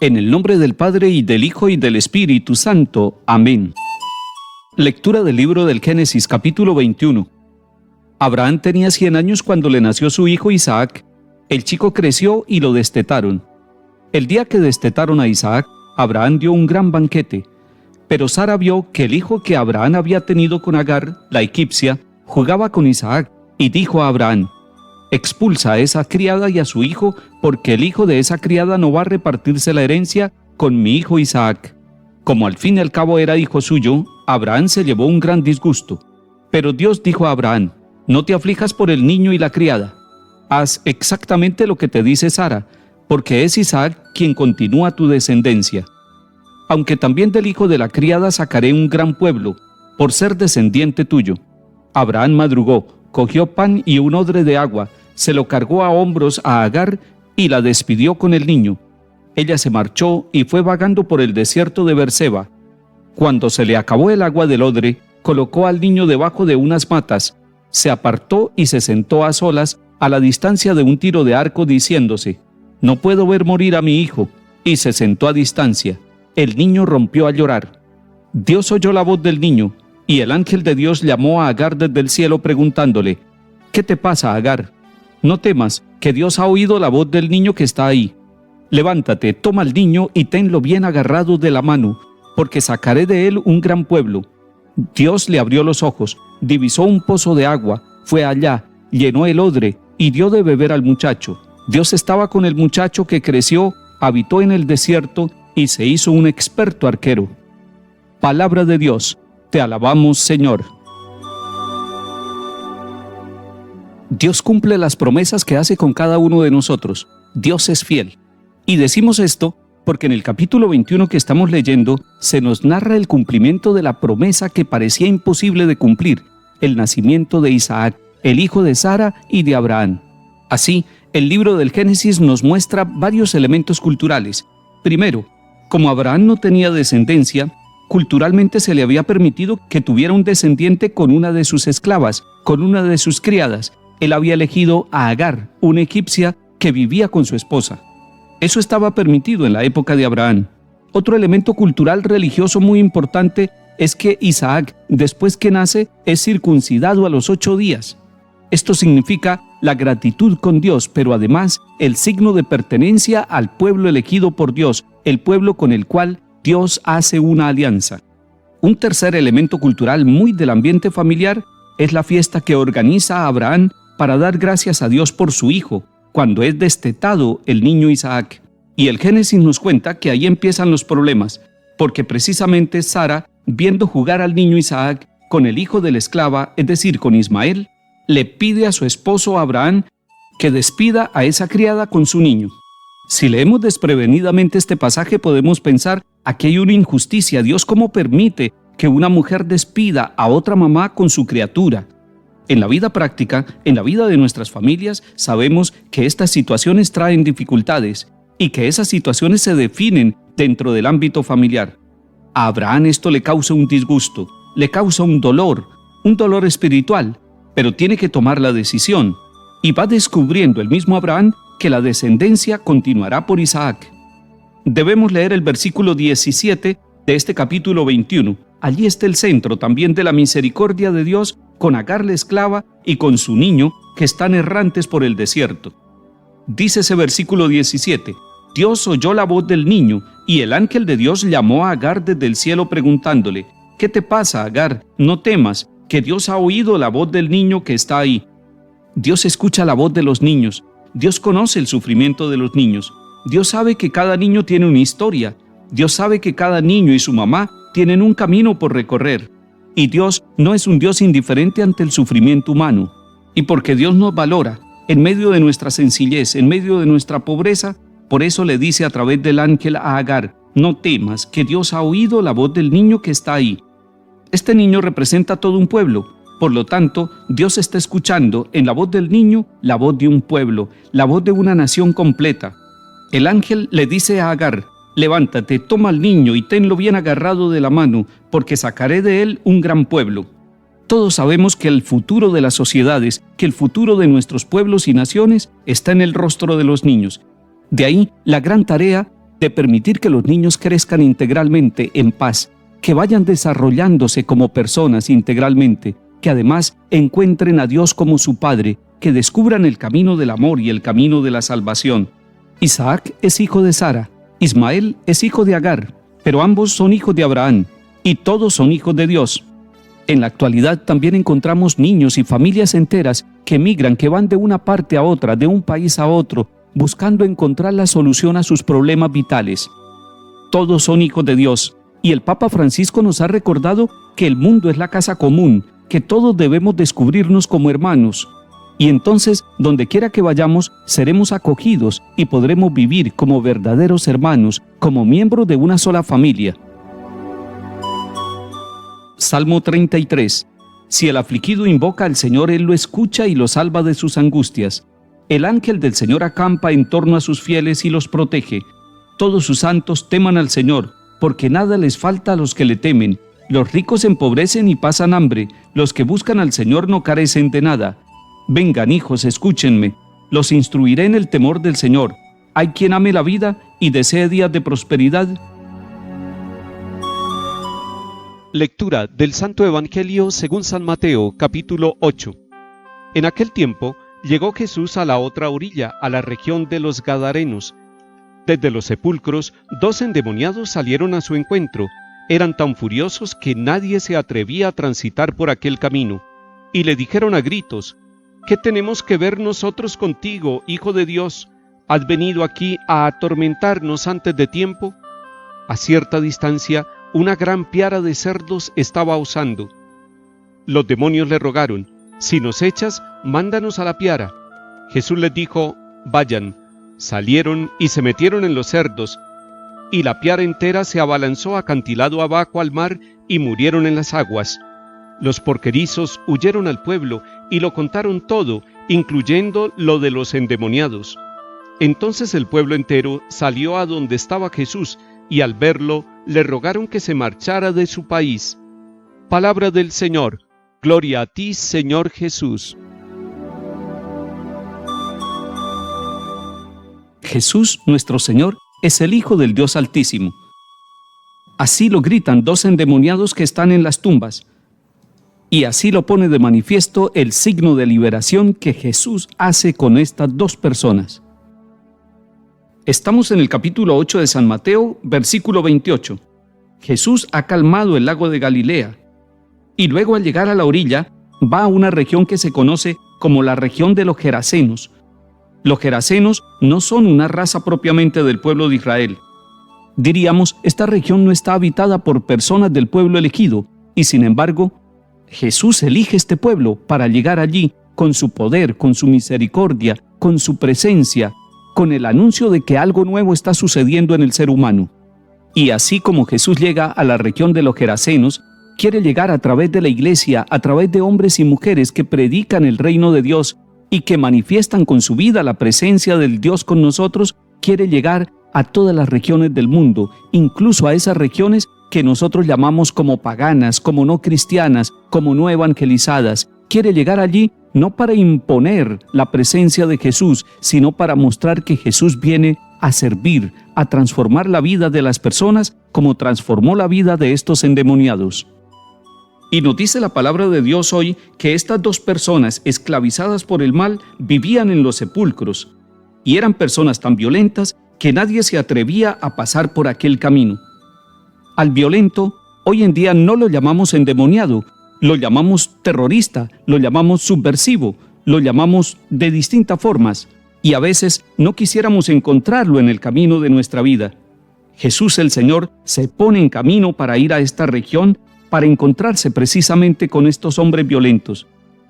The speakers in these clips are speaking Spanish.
En el nombre del Padre, y del Hijo, y del Espíritu Santo. Amén. Lectura del libro del Génesis, capítulo 21. Abraham tenía 100 años cuando le nació su hijo Isaac. El chico creció y lo destetaron. El día que destetaron a Isaac, Abraham dio un gran banquete. Pero Sara vio que el hijo que Abraham había tenido con Agar, la egipcia, jugaba con Isaac, y dijo a Abraham: expulsa a esa criada y a su hijo, porque el hijo de esa criada no va a repartirse la herencia con mi hijo Isaac. Como al fin y al cabo era hijo suyo, Abraham se llevó un gran disgusto. Pero Dios dijo a Abraham: no te aflijas por el niño y la criada. Haz exactamente lo que te dice Sara, porque es Isaac quien continúa tu descendencia. Aunque también del hijo de la criada sacaré un gran pueblo, por ser descendiente tuyo. Abraham madrugó, cogió pan y un odre de agua, se lo cargó a hombros a Agar y la despidió con el niño. Ella se marchó y fue vagando por el desierto de Berseba. Cuando se le acabó el agua del odre, colocó al niño debajo de unas matas, se apartó y se sentó a solas a la distancia de un tiro de arco, diciéndose: no puedo ver morir a mi hijo, y se sentó a distancia. El niño rompió a llorar. Dios oyó la voz del niño, y el ángel de Dios llamó a Agar desde el cielo preguntándole: ¿qué te pasa, Agar? No temas, que Dios ha oído la voz del niño que está ahí. Levántate, toma al niño y tenlo bien agarrado de la mano, porque sacaré de él un gran pueblo. Dios le abrió los ojos, divisó un pozo de agua, fue allá, llenó el odre y dio de beber al muchacho. Dios estaba con el muchacho, que creció, habitó en el desierto y se hizo un experto arquero. Palabra de Dios. Te alabamos, Señor. Dios cumple las promesas que hace con cada uno de nosotros. Dios es fiel. Y decimos esto porque en el capítulo 21 que estamos leyendo se nos narra el cumplimiento de la promesa que parecía imposible de cumplir, el nacimiento de Isaac, el hijo de Sara y de Abraham. Así, el libro del Génesis nos muestra varios elementos culturales. Primero, como Abraham no tenía descendencia, culturalmente se le había permitido que tuviera un descendiente con una de sus esclavas, con una de sus criadas. Él había elegido a Agar, una egipcia que vivía con su esposa. Eso estaba permitido en la época de Abraham. Otro elemento cultural religioso muy importante es que Isaac, después que nace, es circuncidado a los 8 días. Esto significa la gratitud con Dios, pero además el signo de pertenencia al pueblo elegido por Dios, el pueblo con el cual Dios hace una alianza. Un tercer elemento cultural muy del ambiente familiar es la fiesta que organiza Abraham para dar gracias a Dios por su hijo, cuando es destetado el niño Isaac. Y el Génesis nos cuenta que ahí empiezan los problemas, porque precisamente Sara, viendo jugar al niño Isaac con el hijo de la esclava, es decir, con Ismael, le pide a su esposo Abraham que despida a esa criada con su niño. Si leemos desprevenidamente este pasaje, podemos pensar: aquí hay una injusticia. Dios, ¿cómo permite que una mujer despida a otra mamá con su criatura? En la vida práctica, en la vida de nuestras familias, sabemos que estas situaciones traen dificultades y que esas situaciones se definen dentro del ámbito familiar. A Abraham esto le causa un disgusto, le causa un dolor espiritual, pero tiene que tomar la decisión, y va descubriendo el mismo Abraham que la descendencia continuará por Isaac. Debemos leer el versículo 17 de este capítulo 21. Allí está el centro también de la misericordia de Dios con Agar la esclava y con su niño, que están errantes por el desierto. Dice ese versículo 17: Dios oyó la voz del niño, y el ángel de Dios llamó a Agar desde el cielo preguntándole: ¿qué te pasa, Agar? No temas, que Dios ha oído la voz del niño que está ahí. Dios escucha la voz de los niños. Dios conoce el sufrimiento de los niños. Dios sabe que cada niño tiene una historia. Dios sabe que cada niño y su mamá tienen un camino por recorrer. Y Dios no es un Dios indiferente ante el sufrimiento humano. Y porque Dios nos valora, en medio de nuestra sencillez, en medio de nuestra pobreza, por eso le dice a través del ángel a Agar: no temas, que Dios ha oído la voz del niño que está ahí. Este niño representa todo un pueblo. Por lo tanto, Dios está escuchando en la voz del niño la voz de un pueblo, la voz de una nación completa. El ángel le dice a Agar: levántate, toma al niño y tenlo bien agarrado de la mano, porque sacaré de él un gran pueblo. Todos sabemos que el futuro de las sociedades, que el futuro de nuestros pueblos y naciones está en el rostro de los niños. De ahí la gran tarea de permitir que los niños crezcan integralmente en paz, que vayan desarrollándose como personas integralmente, que además encuentren a Dios como su Padre, que descubran el camino del amor y el camino de la salvación. Isaac es hijo de Sara, Ismael es hijo de Agar, pero ambos son hijos de Abraham, y todos son hijos de Dios. En la actualidad también encontramos niños y familias enteras que migran, que van de una parte a otra, de un país a otro, buscando encontrar la solución a sus problemas vitales. Todos son hijos de Dios, y el Papa Francisco nos ha recordado que el mundo es la casa común, que todos debemos descubrirnos como hermanos. Y entonces, donde quiera que vayamos, seremos acogidos y podremos vivir como verdaderos hermanos, como miembros de una sola familia. Salmo 33. Si el afligido invoca al Señor, Él lo escucha y lo salva de sus angustias. El ángel del Señor acampa en torno a sus fieles y los protege. Todos sus santos teman al Señor, porque nada les falta a los que le temen. Los ricos se empobrecen y pasan hambre, los que buscan al Señor no carecen de nada. Vengan, hijos, escúchenme, los instruiré en el temor del Señor. Hay quien ame la vida y desee días de prosperidad. Lectura del Santo Evangelio según San Mateo, capítulo 8. En aquel tiempo llegó Jesús a la otra orilla, a la región de los Gadarenos. Desde los sepulcros, 2 endemoniados salieron a su encuentro. Eran tan furiosos que nadie se atrevía a transitar por aquel camino. Y le dijeron a gritos: ¿Qué tenemos que ver nosotros contigo, Hijo de Dios? ¿Has venido aquí a atormentarnos antes de tiempo? A cierta distancia, una gran piara de cerdos estaba osando. Los demonios le rogaron: si nos echas, mándanos a la piara. Jesús les dijo: vayan. Salieron y se metieron en los cerdos, y la piara entera se abalanzó acantilado abajo al mar y murieron en las aguas. Los porquerizos huyeron al pueblo y lo contaron todo, incluyendo lo de los endemoniados. Entonces el pueblo entero salió a donde estaba Jesús, y al verlo, le rogaron que se marchara de su país. Palabra del Señor. Gloria a ti, Señor Jesús. Jesús, nuestro Señor, es el Hijo del Dios Altísimo. Así lo gritan 2 endemoniados que están en las tumbas. Y así lo pone de manifiesto el signo de liberación que Jesús hace con estas 2 personas. Estamos en el capítulo 8 de San Mateo, versículo 28. Jesús ha calmado el lago de Galilea, y luego al llegar a la orilla, va a una región que se conoce como la región de los Gerasenos. Los Gerasenos no son una raza propiamente del pueblo de Israel. Diríamos, esta región no está habitada por personas del pueblo elegido, y sin embargo, Jesús elige este pueblo para llegar allí con su poder, con su misericordia, con su presencia, con el anuncio de que algo nuevo está sucediendo en el ser humano. Y así como Jesús llega a la región de los Gerasenos, quiere llegar a través de la iglesia, a través de hombres y mujeres que predican el reino de Dios y que manifiestan con su vida la presencia del Dios con nosotros, quiere llegar a todas las regiones del mundo, incluso a esas regiones que nosotros llamamos como paganas, como no cristianas, como no evangelizadas. Quiere llegar allí no para imponer la presencia de Jesús, sino para mostrar que Jesús viene a servir, a transformar la vida de las personas como transformó la vida de estos endemoniados. Y nos dice la palabra de Dios hoy que estas 2 personas esclavizadas por el mal vivían en los sepulcros y eran personas tan violentas que nadie se atrevía a pasar por aquel camino. Al violento, hoy en día no lo llamamos endemoniado, lo llamamos terrorista, lo llamamos subversivo, lo llamamos de distintas formas, y a veces no quisiéramos encontrarlo en el camino de nuestra vida. Jesús el Señor se pone en camino para ir a esta región, para encontrarse precisamente con estos hombres violentos.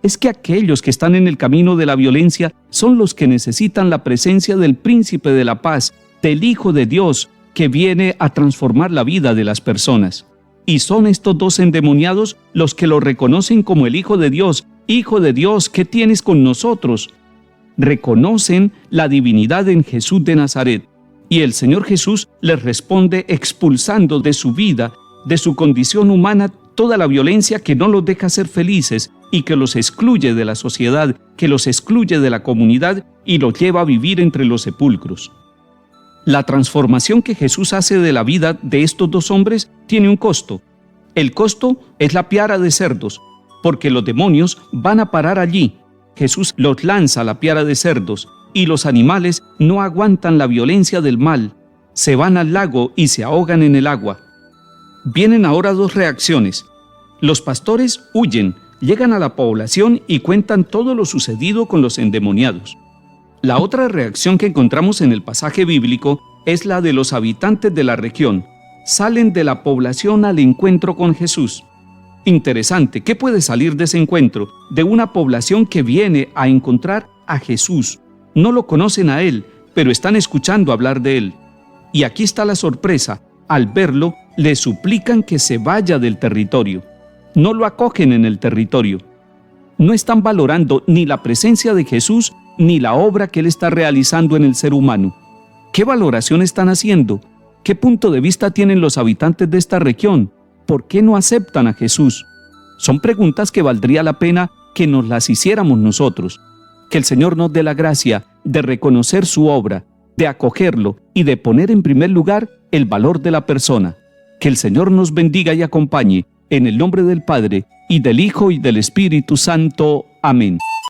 Es que aquellos que están en el camino de la violencia son los que necesitan la presencia del Príncipe de la Paz, del Hijo de Dios, que viene a transformar la vida de las personas. Y son estos 2 endemoniados los que lo reconocen como el Hijo de Dios. Hijo de Dios, ¿qué tienes con nosotros? Reconocen la divinidad en Jesús de Nazaret. Y el Señor Jesús les responde expulsando de su vida, de su condición humana, toda la violencia que no los deja ser felices y que los excluye de la sociedad, que los excluye de la comunidad y los lleva a vivir entre los sepulcros. La transformación que Jesús hace de la vida de estos dos hombres tiene un costo. El costo es la piara de cerdos, porque los demonios van a parar allí. Jesús los lanza a la piara de cerdos y los animales no aguantan la violencia del mal. Se van al lago y se ahogan en el agua. Vienen ahora dos reacciones. Los pastores huyen, llegan a la población y cuentan todo lo sucedido con los endemoniados. La otra reacción que encontramos en el pasaje bíblico es la de los habitantes de la región. Salen de la población al encuentro con Jesús. Interesante, ¿qué puede salir de ese encuentro? De una población que viene a encontrar a Jesús. No lo conocen a Él, pero están escuchando hablar de Él. Y aquí está la sorpresa. Al verlo, le suplican que se vaya del territorio. No lo acogen en el territorio. No están valorando ni la presencia de Jesús ni la obra que Él está realizando en el ser humano. ¿Qué valoración están haciendo? ¿Qué punto de vista tienen los habitantes de esta región? ¿Por qué no aceptan a Jesús? Son preguntas que valdría la pena que nos las hiciéramos nosotros. Que el Señor nos dé la gracia de reconocer su obra, de acogerlo y de poner en primer lugar el valor de la persona. Que el Señor nos bendiga y acompañe, en el nombre del Padre, y del Hijo, y del Espíritu Santo. Amén.